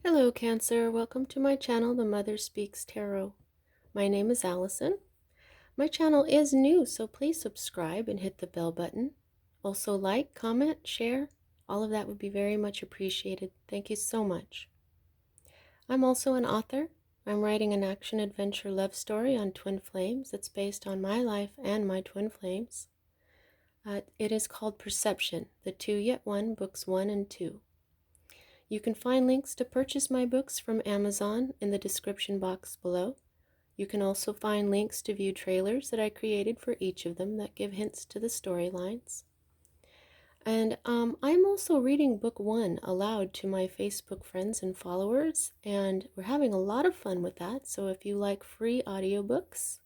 Hello, Cancer. Welcome to my channel, The Mother Speaks Tarot. My name is Allison. My channel is new, so please subscribe and hit the bell button. Also like, comment, share. All of that would be very much appreciated. Thank you so much. I'm also an author. I'm writing an action-adventure love story on twin flames. It's based on my life and my twin flames. It is called Perception, The Two Yet One, Books 1 and 2. You can find links to purchase my books from Amazon in the description box below. You can also find links to view trailers that I created for each of them that give hints to the storylines. And I'm also reading book 1 aloud to my Facebook friends and followers, and we're having a lot of fun with that. So if you like free audiobooks,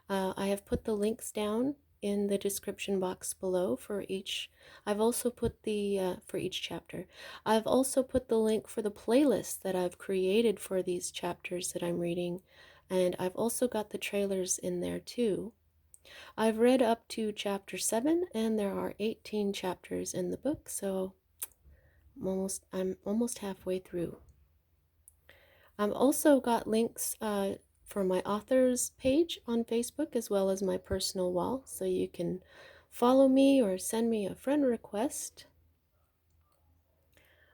I have put the links down in the description box below for each. I've also put the for each chapter. I've also put the link for the playlist that I've created for these chapters that I'm reading, and I've also got the trailers in there too. I've read up to chapter 7, and there are 18 chapters in the book, so I'm almost halfway through. I've also got links for my authors page on Facebook as well as my personal wall, so you can follow me or send me a friend request.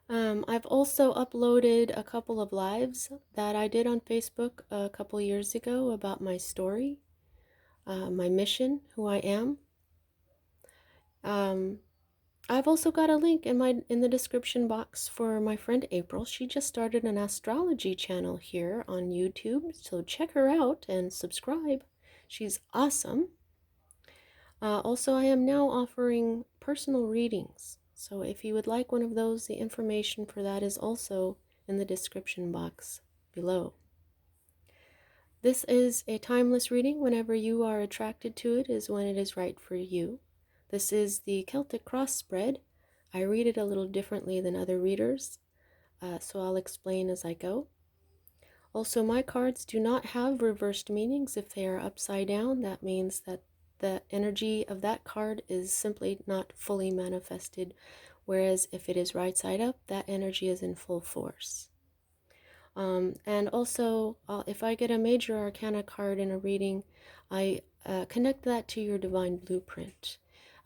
I've also uploaded a couple of lives that I did on Facebook a couple years ago about my story, my mission, who I am. I've also got a link in the description box for my friend April. She just started an astrology channel here on YouTube, so check her out and subscribe. She's awesome. Also, I am now offering personal readings, so if you would like one of those, the information for that is also in the description box below. This is a timeless reading. Whenever you are attracted to it is when it is right for you. This is the Celtic Cross spread. I read it a little differently than other readers, so I'll explain as I go. Also, my cards do not have reversed meanings. If they are upside down, that means that the energy of that card is simply not fully manifested, whereas if it is right side up, that energy is in full force. And also, if I get a major arcana card in a reading, I connect that to your divine blueprint.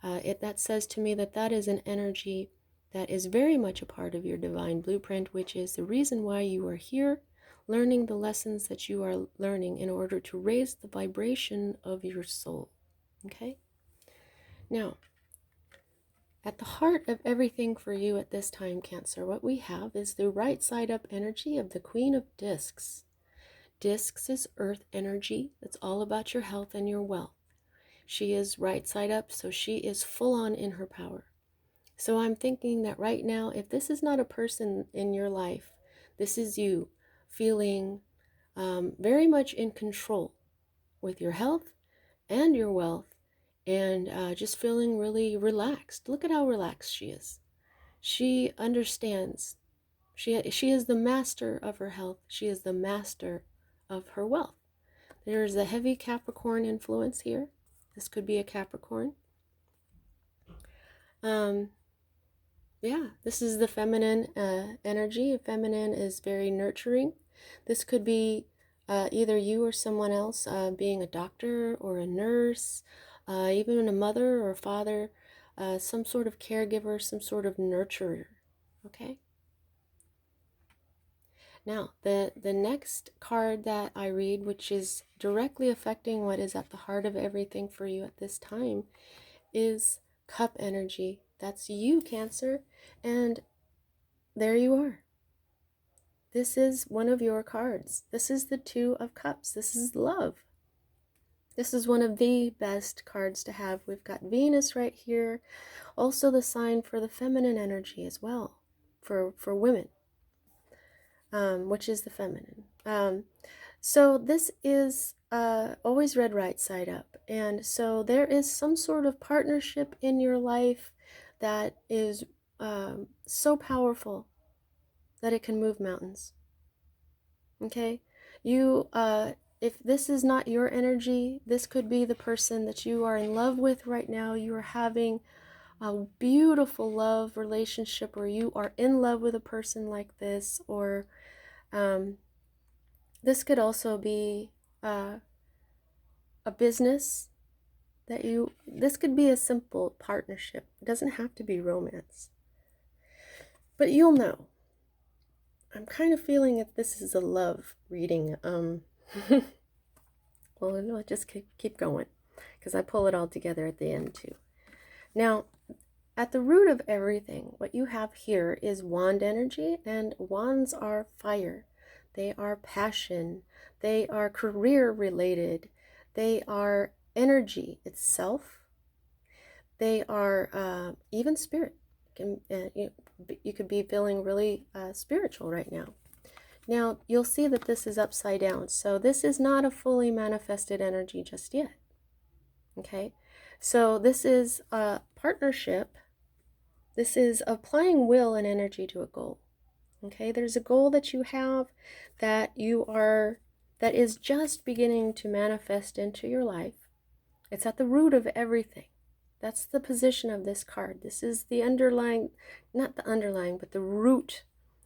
That says to me that that is an energy that is very much a part of your divine blueprint, which is the reason why you are here, learning the lessons that you are learning in order to raise the vibration of your soul. Okay? Now, at the heart of everything for you at this time, Cancer, what we have is the right side up energy of the Queen of Discs. Discs is earth energy. It's all about your health and your wealth. She is right side up, so she is full on in her power. So I'm thinking that right now, if this is not a person in your life, this is you feeling very much in control with your health and your wealth, and just feeling really relaxed. Look at how relaxed she is. She understands. She is the master of her health. She is the master of her wealth. There's a heavy Capricorn influence here. This could be a Capricorn. Yeah, this is the feminine energy. Feminine is very nurturing. This could be either you or someone else being a doctor or a nurse, even a mother or father, some sort of caregiver, some sort of nurturer. Okay? Now, the next card that I read, which is directly affecting what is at the heart of everything for you at this time, is cup energy. That's you, Cancer. And there you are. This is one of your cards. This is the Two of Cups. This is love. This is one of the best cards to have. We've got Venus right here. Also the sign for the feminine energy as well, for women, which is the feminine. So this is always read right side up. And so there is some sort of partnership in your life that is so powerful that it can move mountains. Okay? You, if this is not your energy, this could be the person that you are in love with right now. You are having a beautiful love relationship, or you are in love with a person like this, or this could also be a business that this could be a simple partnership. It doesn't have to be romance. But you'll know. I'm kind of feeling that this is a love reading. Well, let's just keep going, because I pull it all together at the end too. Now, at the root of everything, what you have here is wand energy, and wands are fire. They are passion. They are career related. They are energy itself. They are even spirit. You could be feeling really spiritual right now. Now, you'll see that this is upside down. So this is not a fully manifested energy just yet. Okay? So this is a partnership. This is applying will and energy to a goal. Okay? There's a goal that you have that is just beginning to manifest into your life. It's at the root of everything. That's the position of this card. This is the underlying, not the underlying, but the root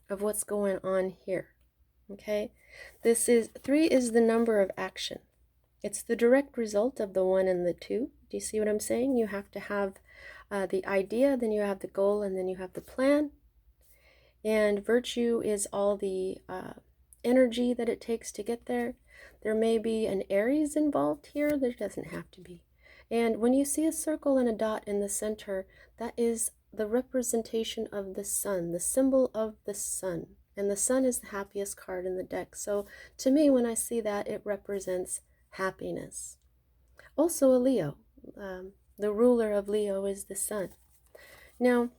of what's going on here. Okay? 3 is the number of action. It's the direct result of the 1 and the 2. Do you see what I'm saying? You have to have the idea, then you have the goal, and then you have the plan. And virtue is all the energy that it takes to get there. There may be an Aries involved here. There doesn't have to be. And when you see a circle and a dot in the center, that is the representation of the sun, the symbol of the sun. And the sun is the happiest card in the deck. So to me, when I see that, it represents happiness. Also a Leo. The ruler of Leo is the sun. Now,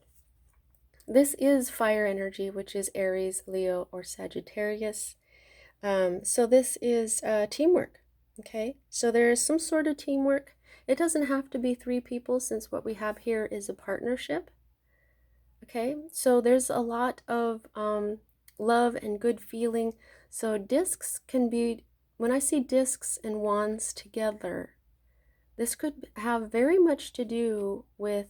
this is fire energy, which is Aries, Leo, or Sagittarius. So this is teamwork. Okay, so there is some sort of teamwork. It doesn't have to be 3 people, since what we have here is a partnership. Okay, so there's a lot of love and good feeling. So discs can be, when I see discs and wands together, this could have very much to do with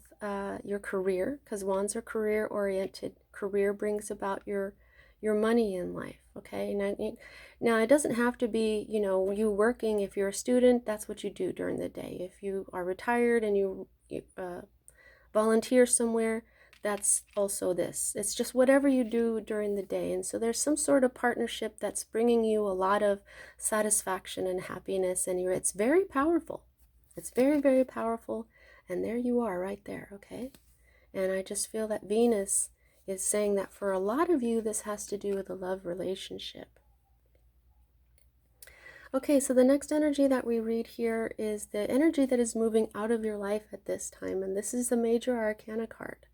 your career, because wands are career oriented. Career brings about your money in life. Okay, now it doesn't have to be, you working. If you're a student, that's what you do during the day. If you are retired and you volunteer somewhere, that's also this. It's just whatever you do during the day. And so there's some sort of partnership that's bringing you a lot of satisfaction and happiness, and it's very powerful. It's very, very powerful. And there you are right there. Okay, and I just feel that Venus is saying that for a lot of you, this has to do with a love relationship. Okay, so the next energy that we read here is the energy that is moving out of your life at this time, and this is the Major Arcana card.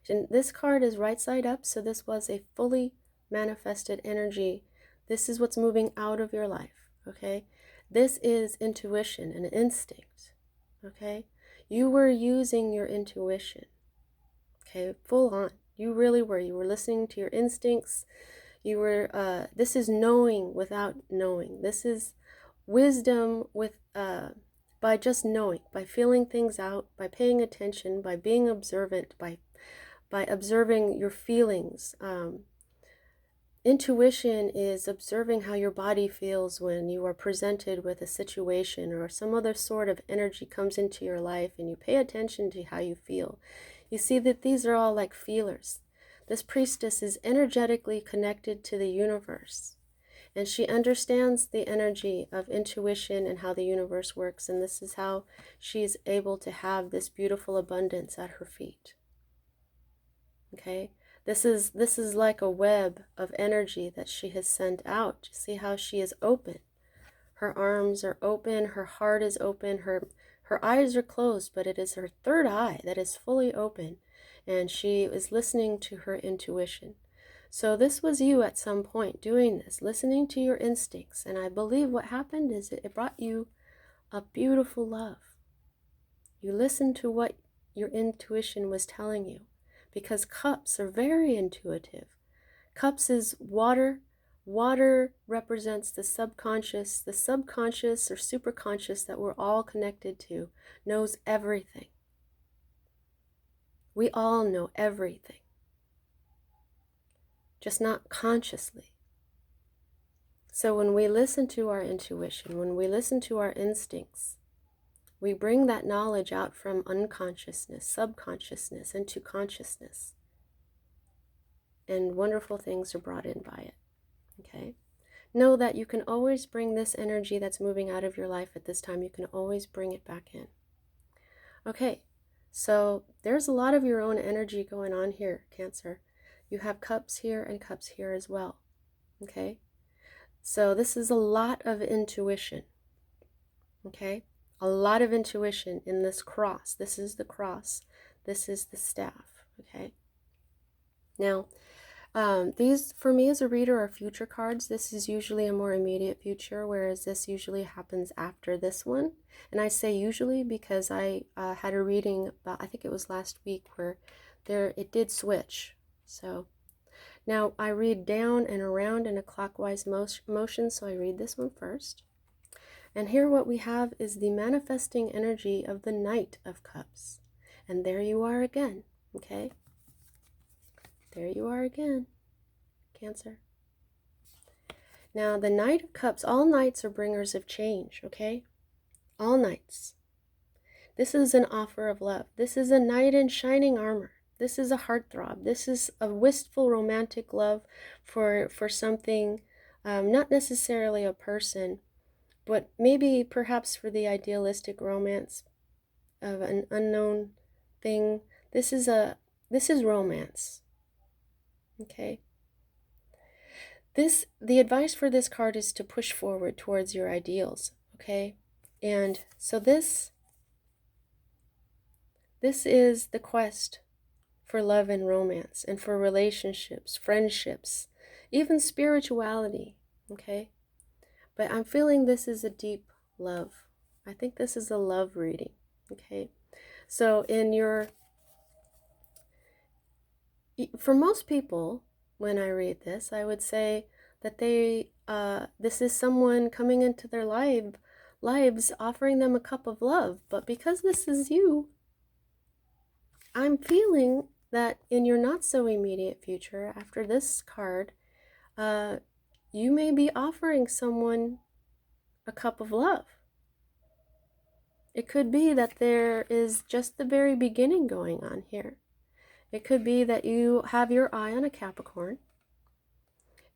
And this card is right side up, so this was a fully manifested energy. This is what's moving out of your life, okay? This is intuition and instinct, okay? You were using your intuition, okay, full on. You really were. You were listening to your instincts. You were, this is knowing without knowing. This is wisdom with, by just knowing, by feeling things out, by paying attention, by being observant, by observing your feelings. Intuition is observing how your body feels when you are presented with a situation or some other sort of energy comes into your life, and you pay attention to how you feel. You see that these are all like feelers. This priestess is energetically connected to the universe, and she understands the energy of intuition and how the universe works, and this is how she's able to have this beautiful abundance at her feet. Okay, this is like a web of energy that she has sent out. See how she is open. Her arms are open, her heart is open, her eyes are closed, but it is her third eye that is fully open, and she is listening to her intuition. So this was you at some point doing this, listening to your instincts, and I believe what happened is it brought you a beautiful love. You listened to what your intuition was telling you, because cups are very intuitive. Cups is water. Water represents the subconscious. The subconscious or superconscious that we're all connected to knows everything. We all know everything, just not consciously. So when we listen to our intuition, when we listen to our instincts, we bring that knowledge out from unconsciousness, subconsciousness, into consciousness. And wonderful things are brought in by it. Okay? Know that you can always bring this energy that's moving out of your life at this time, you can always bring it back in. Okay, so there's a lot of your own energy going on here, Cancer. You have cups here and cups here as well. Okay? So this is a lot of intuition. Okay? A lot of intuition in this cross. This is the cross. This is the staff. Okay? Now, these, for me as a reader, are future cards. This is usually a more immediate future, whereas this usually happens after this one. And I say usually because I had a reading about, I think it was last week, where it did switch. So now I read down and around in a clockwise motion, so I read this one first. And here what we have is the manifesting energy of the Knight of Cups. And there you are again, okay? There you are again, Cancer. Now, the Knight of Cups, all knights are bringers of change, okay? All knights. This is an offer of love. This is a knight in shining armor. This is a heartthrob. This is a wistful romantic love for something, not necessarily a person, but maybe perhaps for the idealistic romance of an unknown thing. This is romance. Okay? The advice for this card is to push forward towards your ideals, okay? And so this is the quest for love and romance, and for relationships, friendships, even spirituality, okay? But I'm feeling this is a deep love. I think this is a love reading, okay? So for most people, when I read this, I would say that this is someone coming into their lives offering them a cup of love. But because this is you, I'm feeling that in your not so immediate future, after this card, you may be offering someone a cup of love. It could be that there is just the very beginning going on here. It could be that you have your eye on a Capricorn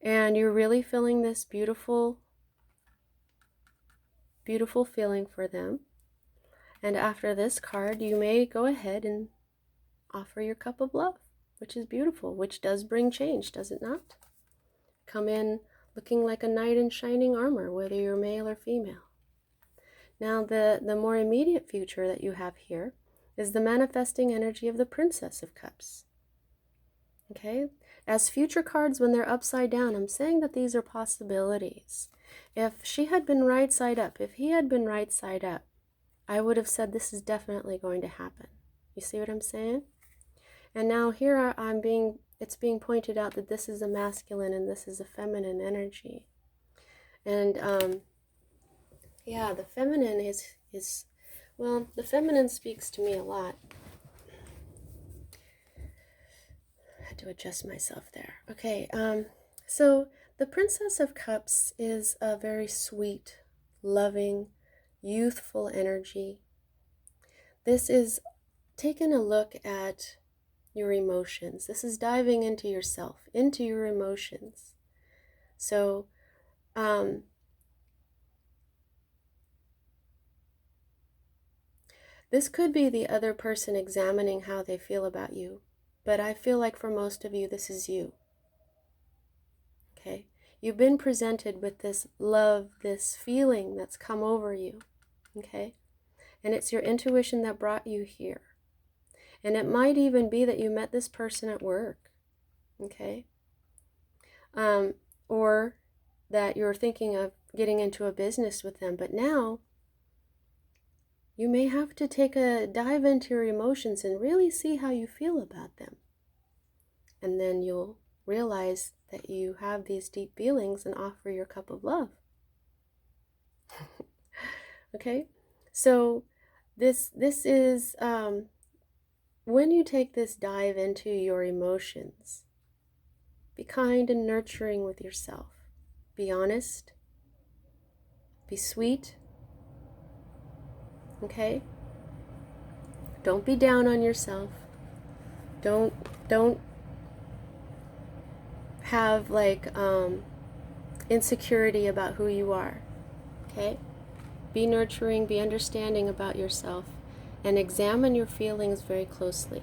and you're really feeling this beautiful, beautiful feeling for them. And after this card, you may go ahead and offer your cup of love, which is beautiful, which does bring change, does it not? Come in looking like a knight in shining armor, whether you're male or female. Now, the more immediate future that you have here is the manifesting energy of the Princess of Cups. Okay? As future cards, when they're upside down, I'm saying that these are possibilities. If she had been right side up, if he had been right side up, I would have said this is definitely going to happen. You see what I'm saying? And now here it's being pointed out that this is a masculine and this is a feminine energy. And yeah, the feminine is well, the feminine speaks to me a lot. I had to adjust myself there. Okay, so the Princess of Cups is a very sweet, loving, youthful energy. This is taking a look at your emotions. This is diving into yourself, into your emotions. So, this could be the other person examining how they feel about you, but I feel like for most of you, this is you. Okay? You've been presented with this love, this feeling that's come over you. Okay? And it's your intuition that brought you here. And it might even be that you met this person at work. Okay? Or that you're thinking of getting into a business with them, but now you may have to take a dive into your emotions and really see how you feel about them. And then you'll realize that you have these deep feelings and offer your cup of love. Okay? So this is when you take this dive into your emotions, be kind and nurturing with yourself. Be honest. Be sweet. Okay? Don't be down on yourself. Don't have like insecurity about who you are. Okay? Be nurturing, be understanding about yourself, and examine your feelings very closely.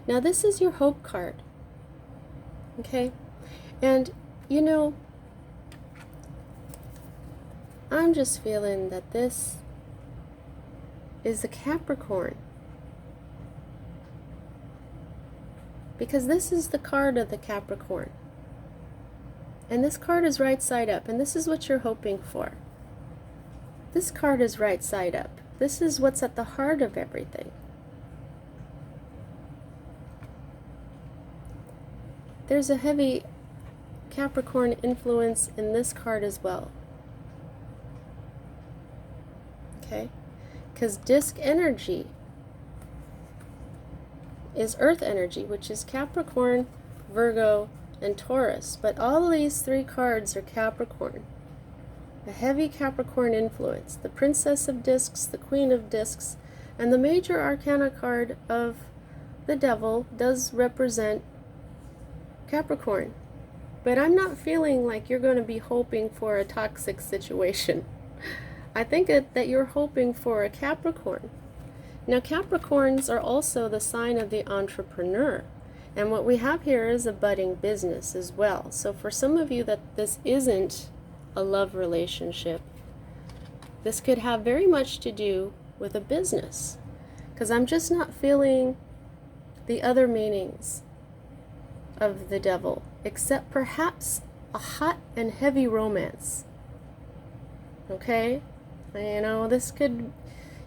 Now, this is your hope card. Okay? And, you know, I'm just feeling that this is the Capricorn. Because this is the card of the Capricorn. And this card is right side up, and this is what you're hoping for. This card is right side up. This is what's at the heart of everything. There's a heavy Capricorn influence in this card as well. Okay? Because disc energy is earth energy, which is Capricorn, Virgo, and Taurus. But all of these three cards are Capricorn. A heavy Capricorn influence. The Princess of Discs, the Queen of Discs, and the major arcana card of the Devil does represent Capricorn. But I'm not feeling like you're going to be hoping for a toxic situation. I think that you're hoping for a Capricorn. Now, Capricorns are also the sign of the entrepreneur. And what we have here is a budding business as well. So for some of you that this isn't a love relationship, this could have very much to do with a business. Because I'm just not feeling the other meanings of the Devil, except perhaps a hot and heavy romance. Okay? You know,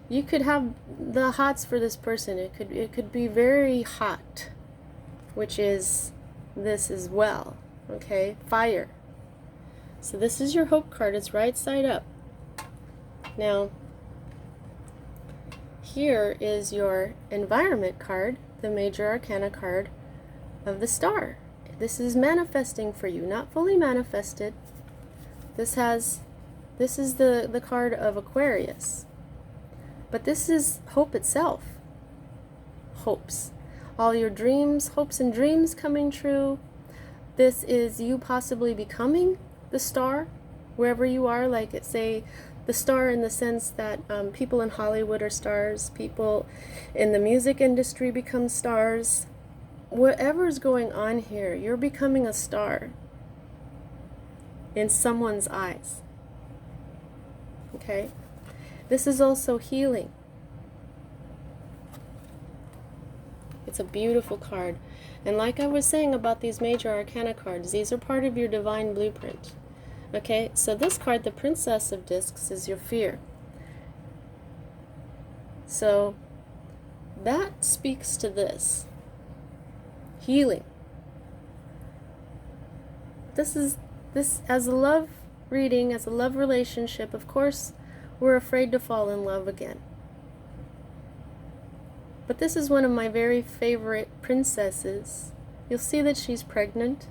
you could have the hots for this person. It could be very hot, which is this as well. Okay? Fire. So this is your hope card. It's right side up. Now, here is your environment card, the major arcana card of the star. This is manifesting for you, not fully manifested. This is the card of Aquarius. But this is hope itself. Hopes. All your dreams, hopes and dreams coming true. This is you possibly becoming the star wherever you are. Like it say the star in the sense that people in Hollywood are stars. People in the music industry become stars. Whatever's going on here, you're becoming a star in someone's eyes. Okay? This is also healing. It's a beautiful card. And like I was saying about these major arcana cards, these are part of your divine blueprint. Okay? So this card, the Princess of Discs, is your fear. So that speaks to this. Healing. This as a love reading, as a love relationship, of course, we're afraid to fall in love again. But this is one of my very favorite princesses. You'll see that she's pregnant.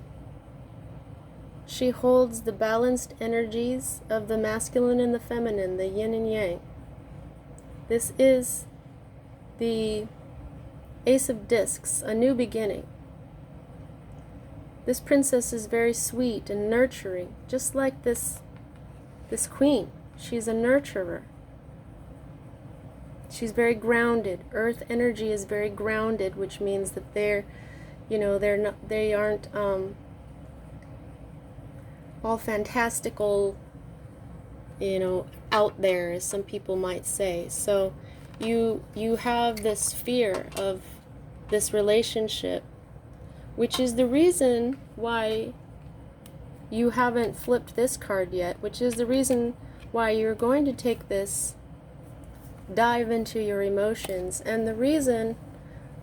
She holds the balanced energies of the masculine and the feminine, the yin and yang. This is the Ace of Discs, a new beginning. This princess is very sweet and nurturing, just like this queen. She's a nurturer. She's very grounded. Earth energy is very grounded, which means that they aren't all fantastical, out there, as some people might say. So you have this fear of this relationship, which is the reason why you haven't flipped this card yet, which is the reason why you're going to take this dive into your emotions, and the reason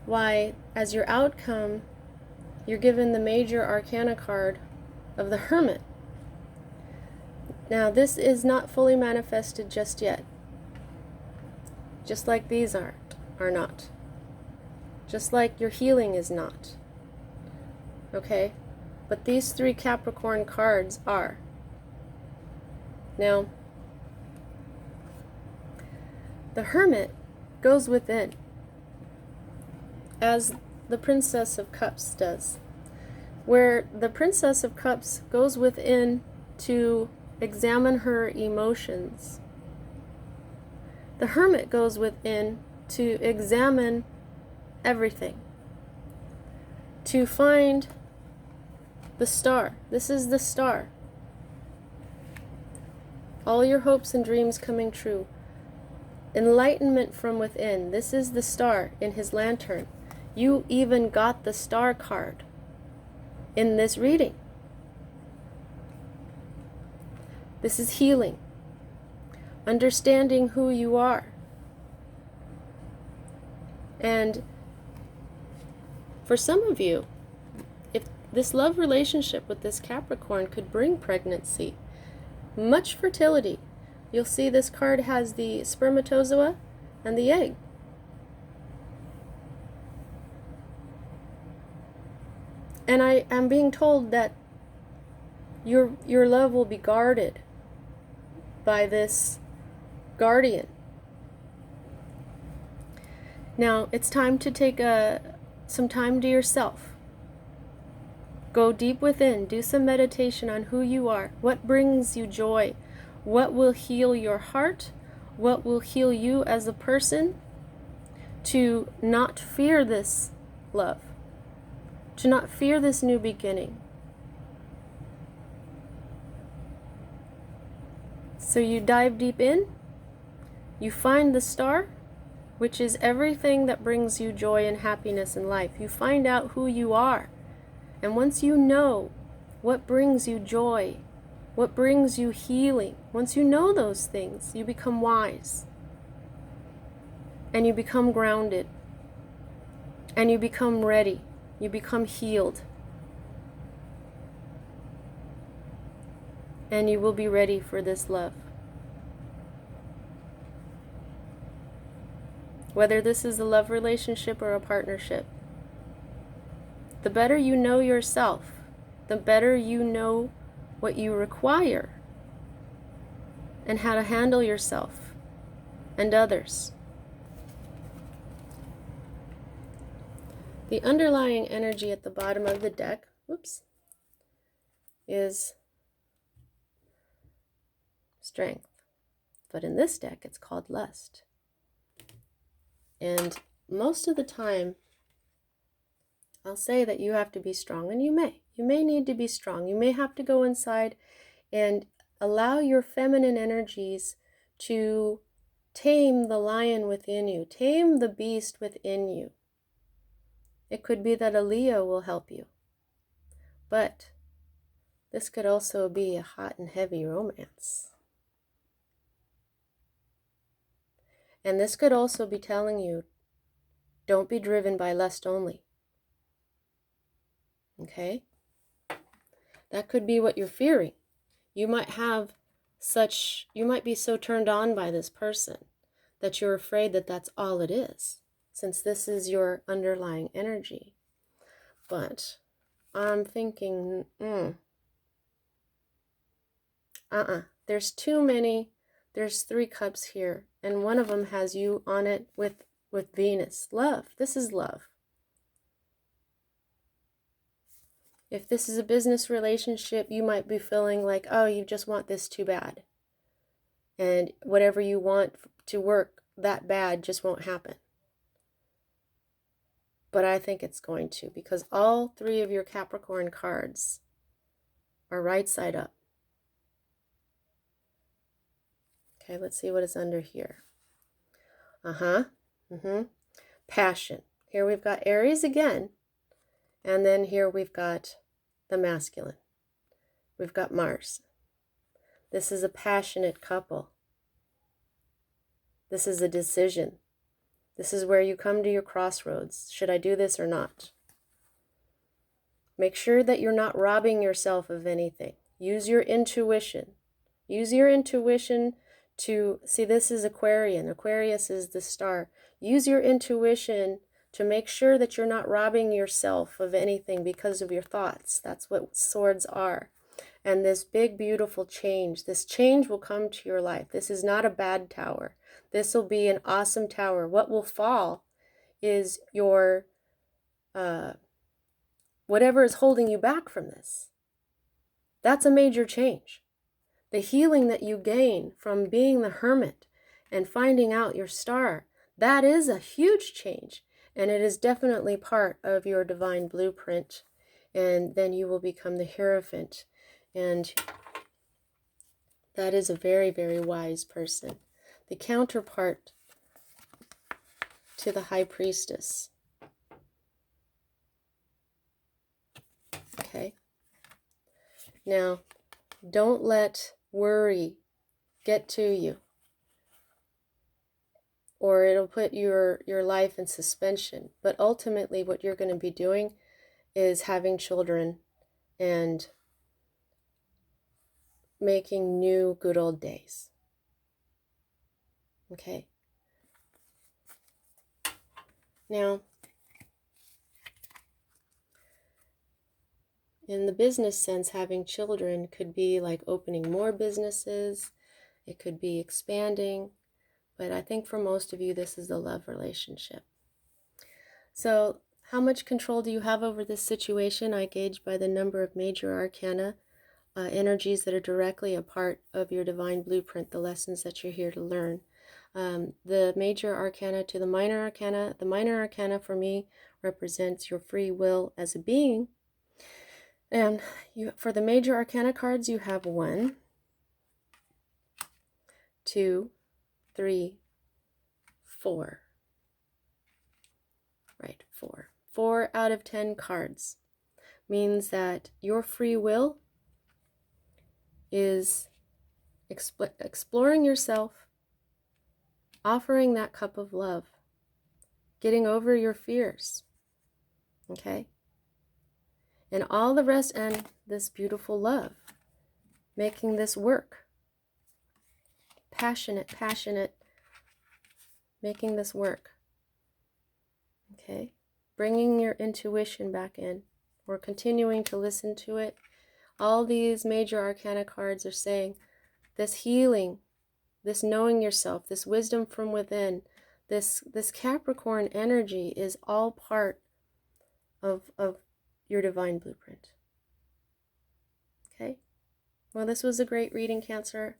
why, as your outcome, you're given the major arcana card of the Hermit. Now, this is not fully manifested just yet, just like these are not. just like your healing is not. Okay? But these 3 Capricorn cards are. Now, the Hermit goes within, as the Princess of Cups does, where the Princess of Cups goes within to examine her emotions. The Hermit goes within to examine everything, to find the star. This is the star. All your hopes and dreams coming true. Enlightenment from within. This is the star in his lantern. You even got the star card in this reading. This is healing. Understanding who you are. And for some of you, if this love relationship with this Capricorn could bring pregnancy, much fertility. You'll see this card has the spermatozoa and the egg. And I am being told that your love will be guarded by this guardian. Now, it's time to take some time to yourself. Go deep within. Do some meditation on who you are. What brings you joy? What will heal your heart? What will heal you as a person? To not fear this love. To not fear this new beginning. So you dive deep in. You find the star, which is everything that brings you joy and happiness in life. You find out who you are. And once you know what brings you joy, what brings you healing, once you know those things, you become wise. And you become grounded. And you become ready. You become healed. And you will be ready for this love. Whether this is a love relationship or a partnership. The better you know yourself, the better you know what you require and how to handle yourself and others. The underlying energy at the bottom of the deck, is strength. But in this deck, it's called lust. And most of the time, I'll say that you have to be strong, and you may need to be strong. You may have to go inside and allow your feminine energies to tame the lion within you, tame the beast within you. It could be that a Leo will help you, but this could also be a hot and heavy romance. And this could also be telling you, don't be driven by lust only. Okay? That could be what you're fearing. You might be so turned on by this person that you're afraid that that's all it is, since this is your underlying energy. But I'm thinking, there's too many. There's 3 cups here, and one of them has you on it with Venus. Love. This is love. If this is a business relationship, you might be feeling like, oh, you just want this too bad. And whatever you want to work that bad just won't happen. But I think it's going to, because all 3 of your Capricorn cards are right side up. Okay, let's see what is under here. Passion. Here we've got Aries again. And then here we've got the masculine. We've got Mars. This is a passionate couple. This is a decision. This is where you come to your crossroads. Should I do this or not? Make sure that you're not robbing yourself of anything. Use your intuition. Use your intuition to see, this is Aquarian. Aquarius is the star. Use your intuition to make sure that you're not robbing yourself of anything because of your thoughts. That's what swords are. And this big, beautiful change, this change will come to your life. This is not a bad tower. This will be an awesome tower. What will fall is your, whatever is holding you back from this. That's a major change. The healing that you gain from being the hermit and finding out your star, that is a huge change. And it is definitely part of your divine blueprint. And then you will become the Hierophant. And that is a very, very wise person. The counterpart to the High Priestess. Okay. Now, don't let worry get to you, or it'll put your life in suspension. But ultimately, what you're going to be doing is having children and making new good old days. Okay. Now, in the business sense, having children could be like opening more businesses. It could be expanding. But I think for most of you, this is the love relationship. So how much control do you have over this situation? I gauge by the number of major arcana, energies that are directly a part of your divine blueprint, the lessons that you're here to learn. The major arcana to the minor arcana for me represents your free will as a being. And for the major arcana cards, you have 1, 2, 3, 4. Right, 4. 4 out of 10 cards means that your free will is exploring yourself, offering that cup of love, getting over your fears, okay? And all the rest, and this beautiful love, making this work. Passionate, making this work. Okay? Bringing your intuition back in. We're continuing to listen to it. All these major arcana cards are saying this healing, this knowing yourself, this wisdom from within, this Capricorn energy is all part of your divine blueprint. Okay? Well, this was a great reading, Cancer.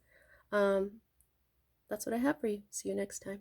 That's what I have for you. See you next time.